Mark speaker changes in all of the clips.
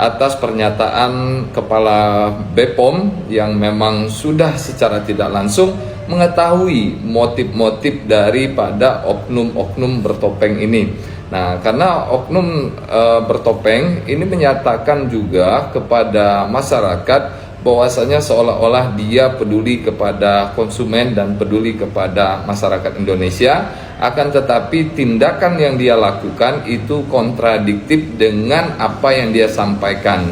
Speaker 1: atas pernyataan Kepala BPOM yang memang sudah secara tidak langsung mengetahui motif-motif daripada oknum-oknum bertopeng ini. Nah, karena oknum bertopeng ini menyatakan juga kepada masyarakat bahwasanya seolah-olah dia peduli kepada konsumen dan peduli kepada masyarakat Indonesia, akan tetapi tindakan yang dia lakukan itu kontradiktif dengan apa yang dia sampaikan.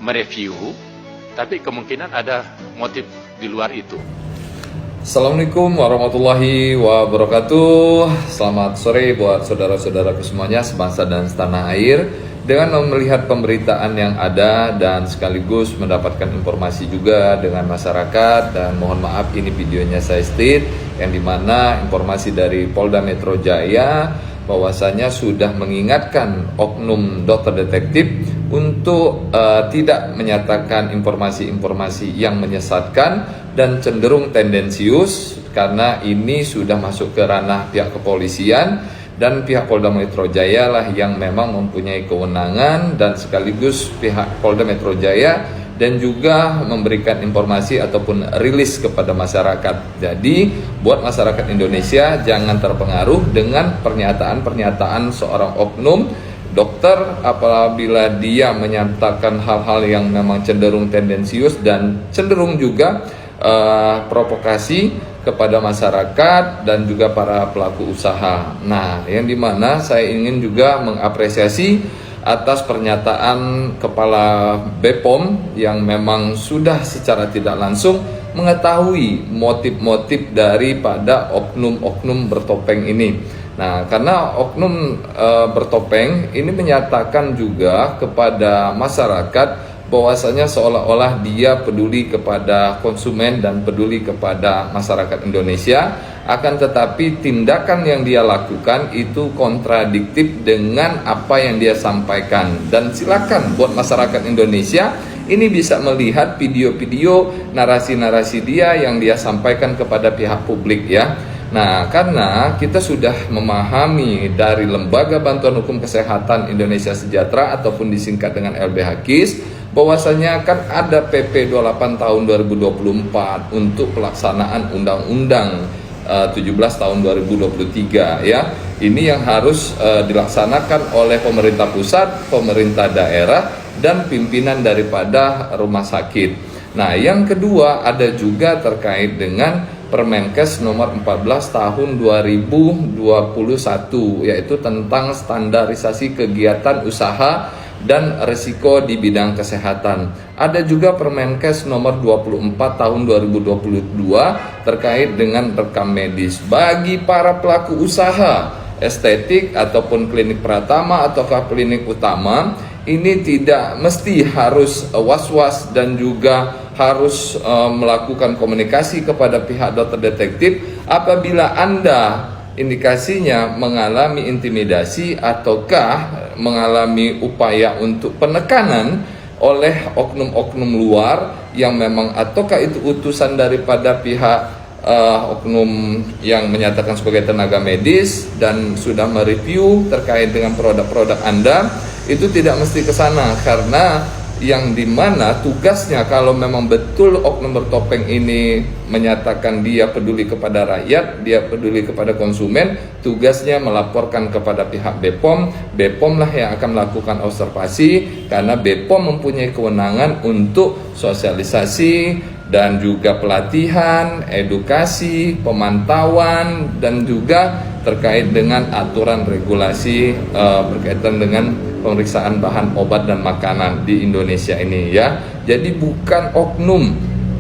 Speaker 2: Mereview, tapi kemungkinan ada motif di luar itu.
Speaker 1: Assalamualaikum warahmatullahi wabarakatuh. Selamat sore buat saudara-saudaraku semuanya sebangsa dan setanah air. Dengan melihat pemberitaan yang ada dan sekaligus mendapatkan informasi juga dengan masyarakat, dan mohon maaf ini videonya saya state, yang dimana informasi dari Polda Metro Jaya bahwasanya sudah mengingatkan oknum dokter detektif untuk tidak menyatakan informasi-informasi yang menyesatkan dan cenderung tendensius, karena ini sudah masuk ke ranah pihak kepolisian dan pihak Polda Metro Jaya lah yang memang mempunyai kewenangan, dan sekaligus pihak Polda Metro Jaya dan juga memberikan informasi ataupun rilis kepada masyarakat. Jadi buat masyarakat Indonesia jangan terpengaruh dengan pernyataan-pernyataan seorang oknum dokter apabila dia menyatakan hal-hal yang memang cenderung tendensius dan cenderung juga provokasi kepada masyarakat dan juga para pelaku usaha. Nah, yang dimana saya ingin juga mengapresiasi atas pernyataan Kepala BPOM yang memang sudah secara tidak langsung mengetahui motif-motif daripada oknum-oknum bertopeng ini. Nah, karena oknum bertopeng ini menyatakan juga kepada masyarakat bahwasanya seolah-olah dia peduli kepada konsumen dan peduli kepada masyarakat Indonesia, akan tetapi tindakan yang dia lakukan itu kontradiktif dengan apa yang dia sampaikan. Dan silakan buat masyarakat Indonesia ini bisa melihat video-video narasi-narasi dia yang dia sampaikan kepada pihak publik ya. Nah, karena kita sudah memahami dari Lembaga Bantuan Hukum Kesehatan Indonesia Sejahtera ataupun disingkat dengan LBH KIS, bahwasanya kan ada PP 28 tahun 2024 untuk pelaksanaan Undang-Undang 17 tahun 2023 ya. Ini yang harus dilaksanakan oleh pemerintah pusat, pemerintah daerah, dan pimpinan daripada rumah sakit. Nah, yang kedua ada juga terkait dengan Permenkes nomor 14 tahun 2021, yaitu tentang standarisasi kegiatan usaha dan risiko di bidang kesehatan. Ada juga Permenkes nomor 24 tahun 2022 terkait dengan rekam medis bagi para pelaku usaha estetik ataupun klinik pratama ataukah klinik utama. Ini tidak mesti harus was-was dan juga harus melakukan komunikasi kepada pihak dokter detektif apabila Anda indikasinya mengalami intimidasi ataukah mengalami upaya untuk penekanan oleh oknum-oknum luar yang memang ataukah itu utusan daripada pihak oknum yang menyatakan sebagai tenaga medis dan sudah mereview terkait dengan produk-produk Anda, itu tidak mesti ke sana, karena yang dimana tugasnya kalau memang betul oknum bertopeng ini menyatakan dia peduli kepada rakyat, dia peduli kepada konsumen, tugasnya melaporkan kepada pihak BPOM. BPOM lah yang akan melakukan observasi, karena BPOM mempunyai kewenangan untuk sosialisasi dan juga pelatihan, edukasi, pemantauan, dan juga terkait dengan aturan regulasi berkaitan dengan pemeriksaan bahan obat dan makanan di Indonesia ini ya. Jadi bukan oknum,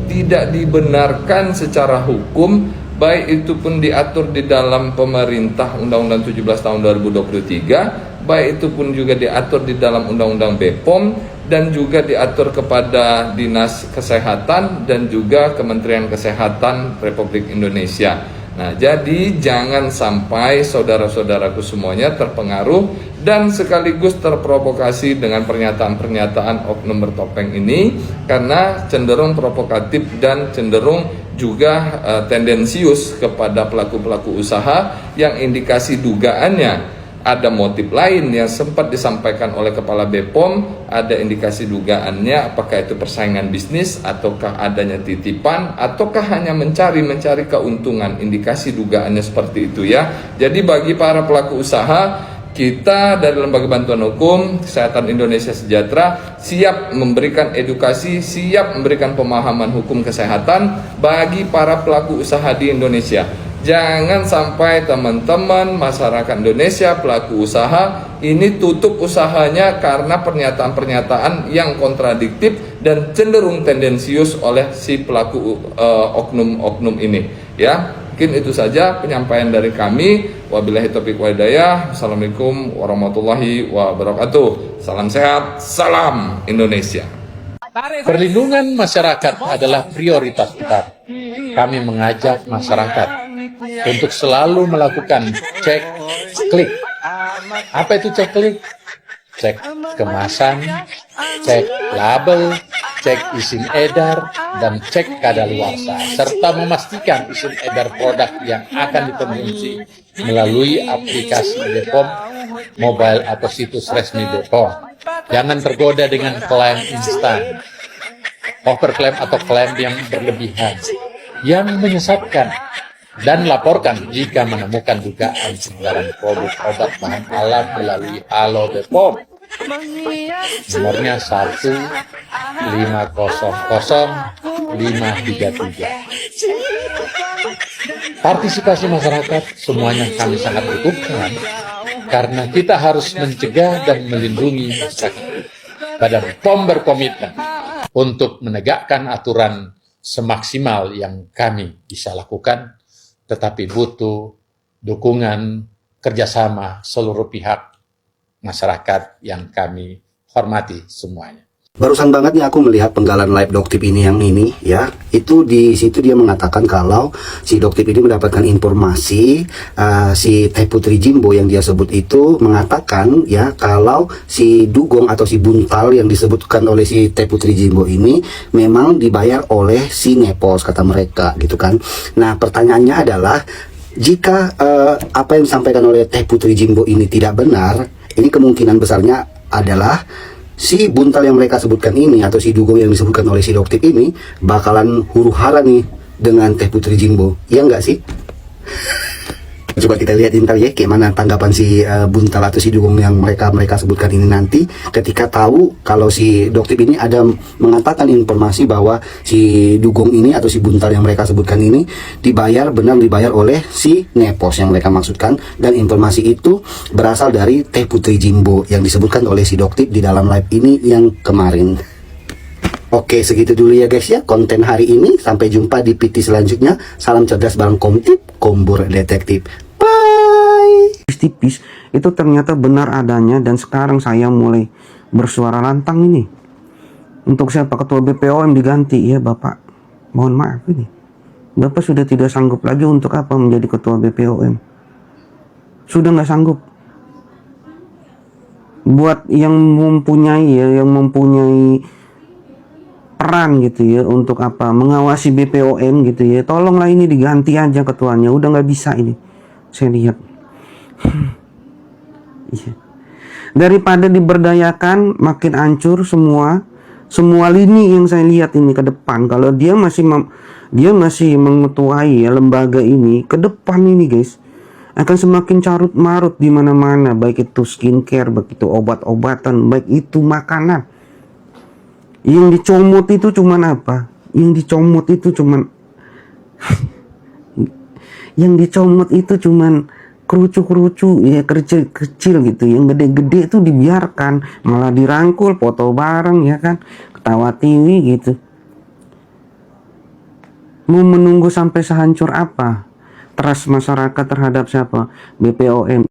Speaker 1: tidak dibenarkan secara hukum, baik itu pun diatur di dalam pemerintah Undang-Undang 17 tahun 2023, baik itu pun juga diatur di dalam Undang-Undang BPOM, dan juga diatur kepada Dinas Kesehatan dan juga Kementerian Kesehatan Republik Indonesia. Nah, jadi jangan sampai saudara-saudaraku semuanya terpengaruh dan sekaligus terprovokasi dengan pernyataan-pernyataan oknum bertopeng ini, karena cenderung provokatif dan cenderung juga tendensius kepada pelaku-pelaku usaha yang indikasi dugaannya ada motif lain yang sempat disampaikan oleh Kepala BPOM, ada indikasi dugaannya apakah itu persaingan bisnis, ataukah adanya titipan, ataukah hanya mencari keuntungan. Indikasi dugaannya seperti itu ya. Jadi bagi para pelaku usaha, kita dari Lembaga Bantuan Hukum Kesehatan Indonesia Sejahtera siap memberikan edukasi, siap memberikan pemahaman hukum kesehatan bagi para pelaku usaha di Indonesia. Jangan sampai teman-teman masyarakat Indonesia, pelaku usaha ini tutup usahanya karena pernyataan-pernyataan yang kontradiktif dan cenderung tendensius oleh si pelaku oknum-oknum ini ya. Mungkin itu saja penyampaian dari kami. Wabillahi taufiq wal hidayah. Assalamualaikum warahmatullahi wabarakatuh. Salam sehat, salam Indonesia.
Speaker 3: Perlindungan masyarakat adalah prioritas utama. Kami mengajak masyarakat untuk selalu melakukan cek klik. Apa itu cek klik? Cek kemasan, cek label, cek izin edar, dan cek kadaluarsa, serta memastikan izin edar produk yang akan dikonsumsi melalui aplikasi BPOM mobile atau situs resmi BPOM. Jangan tergoda dengan klaim instan, overklaim atau klaim yang berlebihan, yang menyesatkan, dan laporkan jika menemukan dugaan pelanggaran produk obat bahan alam melalui Halo BPOM. Nomornya 1500533. Partisipasi masyarakat semuanya kami sangat butuhkan, karena kita harus mencegah dan melindungi masyarakat. Badan POM berkomitmen untuk menegakkan aturan semaksimal yang kami bisa lakukan, tetapi butuh dukungan kerjasama seluruh pihak masyarakat yang kami hormati semuanya.
Speaker 4: Barusan banget nih aku melihat penggalan live Doktip ini yang ini ya. Itu di situ dia mengatakan kalau si Doktip ini mendapatkan informasi si Teh Putri Jimbo yang dia sebut itu mengatakan ya kalau si dugong atau si buntal yang disebutkan oleh si Teh Putri Jimbo ini memang dibayar oleh si Nepos, kata mereka gitu kan. Nah, pertanyaannya adalah jika apa yang disampaikan oleh Teh Putri Jimbo ini tidak benar, ini kemungkinan besarnya adalah si buntal yang mereka sebutkan ini atau si dugong yang disebutkan oleh si Doktip ini bakalan huru-hara nih dengan Teh Putri Jimbo. Iya nggak sih? Coba kita lihat ntar ya gimana tanggapan si buntal atau si dugong yang mereka sebutkan ini nanti ketika tahu kalau si Doktip ini ada mengatakan informasi bahwa si dugong ini atau si buntal yang mereka sebutkan ini benar dibayar oleh si Nepos yang mereka maksudkan, dan informasi itu berasal dari Teh Putri Jimbo yang disebutkan oleh si Doktip di dalam live ini yang kemarin. Oke, segitu dulu ya guys ya konten hari ini. Sampai jumpa di PT selanjutnya. Salam cerdas bareng Komtip, Kombur Detektif. Bye.
Speaker 5: Tipis itu ternyata benar adanya, dan sekarang saya mulai bersuara lantang ini. Untuk siapa ketua BPOM diganti ya Bapak. Mohon maaf ini. Bapak sudah tidak sanggup lagi untuk apa menjadi ketua BPOM. Sudah nggak sanggup. Buat yang mempunyai peran gitu ya untuk apa mengawasi BPOM gitu ya, tolonglah ini diganti aja ketuanya, udah nggak bisa ini saya lihat. Daripada diberdayakan makin hancur semua lini yang saya lihat ini ke depan. Kalau dia masih mengetuai ya, lembaga ini ke depan ini guys akan semakin carut marut di mana-mana, baik itu skincare, baik itu obat-obatan, baik itu makanan. Yang dicomot itu cuman apa? Yang dicomot itu cuman kerucu-kerucu ya, kecil gitu. Yang gede-gede itu dibiarkan, malah dirangkul, foto bareng ya kan, ketawa TV gitu. Mau menunggu sampai sehancur apa trust masyarakat terhadap siapa? BPOM.